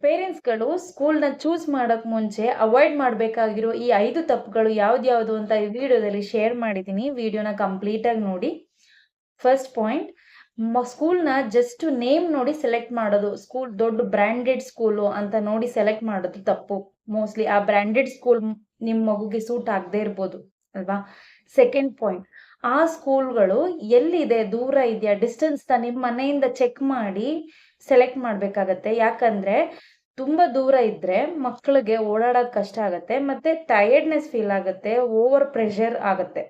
ಪೇರೆಂಟ್ಸ್ಗಳು ಸ್ಕೂಲ್ನ ಚೂಸ್ ಮಾಡೋಕ್ಕೆ ಮುಂಚೆ ಅವಾಯ್ಡ್ ಮಾಡಬೇಕಾಗಿರೋ ಈ 5 ತಪ್ಪುಗಳು ಯಾವ್ದ್ಯಾವುದು ಅಂತ ಈ ವಿಡಿಯೋದಲ್ಲಿ ಶೇರ್ ಮಾಡಿದ್ದೀನಿ. ವಿಡಿಯೋನ ಕಂಪ್ಲೀಟಾಗಿ ನೋಡಿ. ಫಸ್ಟ್ ಪಾಯಿಂಟ್, ಸ್ಕೂಲ್ನ ಜಸ್ಟ್ ನೇಮ್ ನೋಡಿ ಸೆಲೆಕ್ಟ್ ಮಾಡೋದು. ಸ್ಕೂಲ್ ದೊಡ್ಡ ಬ್ರ್ಯಾಂಡೆಡ್ ಸ್ಕೂಲು ಅಂತ ನೋಡಿ ಸೆಲೆಕ್ಟ್ ಮಾಡೋದು ತಪ್ಪು. ಮೋಸ್ಟ್ಲಿ ಆ ಬ್ರ್ಯಾಂಡೆಡ್ ಸ್ಕೂಲ್ ನಿಮ್ಮ ಮಗುಗೆ ಸೂಟ್ ಆಗದೆ ಇರ್ಬೋದು ಅಲ್ವಾ. ಸೆಕೆಂಡ್ ಪಾಯಿಂಟ್, ಆ ಸ್ಕೂಲ್ಗಳು ಎಲ್ಲಿದೆ, ದೂರ ಇದೆಯಾ, ಡಿಸ್ಟೆನ್ಸ್ನ ನಿಮ್ಮ ಮನೆಯಿಂದ ಚೆಕ್ ಮಾಡಿ ಸೆಲೆಕ್ಟ್ ಮಾಡಬೇಕಾಗತ್ತೆ. ಯಾಕಂದರೆ ತುಂಬ ದೂರ ಇದ್ದರೆ ಮಕ್ಕಳಿಗೆ ಓಡಾಡೋದು ಕಷ್ಟ ಆಗುತ್ತೆ ಮತ್ತು ಟಯರ್ಡ್ನೆಸ್ ಫೀಲ್ ಆಗುತ್ತೆ, ಓವರ್ ಪ್ರೆಷರ್ ಆಗುತ್ತೆ.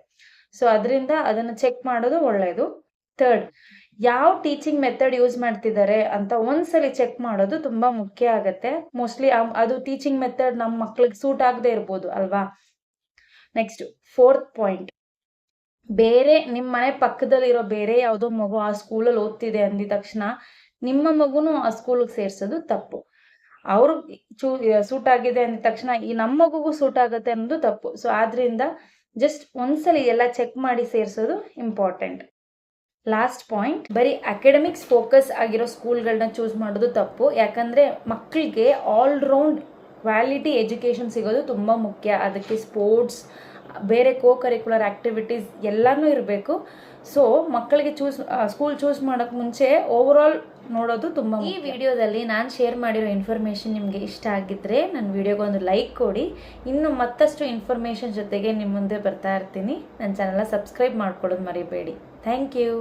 ಸೊ ಅದರಿಂದ ಅದನ್ನು ಚೆಕ್ ಮಾಡೋದು ಒಳ್ಳೆಯದು. ಥರ್ಡ್, ಯಾವ ಟೀಚಿಂಗ್ ಮೆಥಡ್ ಯೂಸ್ ಮಾಡ್ತಿದ್ದಾರೆ ಅಂತ ಒಂದ್ಸಲಿ ಚೆಕ್ ಮಾಡೋದು ತುಂಬ ಮುಖ್ಯ ಆಗುತ್ತೆ. ಮೋಸ್ಟ್ಲಿ ಅದು ಟೀಚಿಂಗ್ ಮೆಥಡ್ ನಮ್ಮ ಮಕ್ಳಿಗೆ ಸೂಟ್ ಆಗದೆ ಇರ್ಬೋದು ಅಲ್ವಾ. ನೆಕ್ಸ್ಟ್ ಫೋರ್ತ್ ಪಾಯಿಂಟ್, ಬೇರೆ ನಿಮ್ಮ ಮನೆ ಪಕ್ಕದಲ್ಲಿರೋ ಬೇರೆ ಯಾವುದೋ ಮಗು ಆ ಸ್ಕೂಲಲ್ಲಿ ಓದ್ತಿದೆ ಅಂದಿದ ತಕ್ಷಣ ನಿಮ್ಮ ಮಗುನೂ ಆ ಸ್ಕೂಲಿಗೆ ಸೇರಿಸೋದು ತಪ್ಪು. ಅವ್ರಿಗೆ ಸೂಟ್ ಆಗಿದೆ ಅಂದಿದ ತಕ್ಷಣ ಈ ನಮ್ಮ ಮಗುಗೂ ಸೂಟ್ ಆಗುತ್ತೆ ಅನ್ನೋದು ತಪ್ಪು. ಸೊ ಆದ್ರಿಂದ ಜಸ್ಟ್ ಒಂದ್ಸಲಿ ಎಲ್ಲ ಚೆಕ್ ಮಾಡಿ ಸೇರಿಸೋದು ಇಂಪಾರ್ಟೆಂಟ್. ಲಾಸ್ಟ್ ಪಾಯಿಂಟ್, ಬರೀ ಅಕಾಡೆಮಿಕ್ಸ್ ಫೋಕಸ್ ಆಗಿರೋ ಸ್ಕೂಲ್ಗಳನ್ನ ಚೂಸ್ ಮಾಡೋದು ತಪ್ಪು. ಯಾಕಂದರೆ ಮಕ್ಕಳಿಗೆ ಆಲ್ರೌಂಡ್ ಕ್ವಾಲಿಟಿ ಎಜುಕೇಷನ್ ಸಿಗೋದು ತುಂಬ ಮುಖ್ಯ. ಅದಕ್ಕೆ ಸ್ಪೋರ್ಟ್ಸ್, ಬೇರೆ ಕರಿಕ್ಯುಲರ್ ಆ್ಯಕ್ಟಿವಿಟೀಸ್ ಎಲ್ಲನೂ ಇರಬೇಕು. ಸೊ ಮಕ್ಕಳಿಗೆ ಸ್ಕೂಲ್ ಚೂಸ್ ಮಾಡೋಕ್ಕೆ ಮುಂಚೆ ಓವರಾಲ್ ನೋಡೋದು ತುಂಬ ಮುಖ್ಯ. ಈ ವಿಡಿಯೋದಲ್ಲಿ ನಾನು ಶೇರ್ ಮಾಡಿರೋ ಇನ್ಫಾರ್ಮೇಷನ್ ನಿಮಗೆ ಇಷ್ಟ ಆಗಿದ್ದರೆ ನನ್ನ ವಿಡಿಯೋಗೊಂದು ಲೈಕ್ ಕೊಡಿ. ಇನ್ನು ಮತ್ತಷ್ಟು ಇನ್ಫಾರ್ಮೇಷನ್ ಜೊತೆಗೆ ನಿಮ್ಮ ಮುಂದೆ ಬರ್ತಾ ಇರ್ತೀನಿ. ನನ್ನ ಚಾನಲ್ನ ಸಬ್ಸ್ಕ್ರೈಬ್ ಮಾಡ್ಕೊಳ್ಳೋದು ಮರಿಬೇಡಿ. Thank you.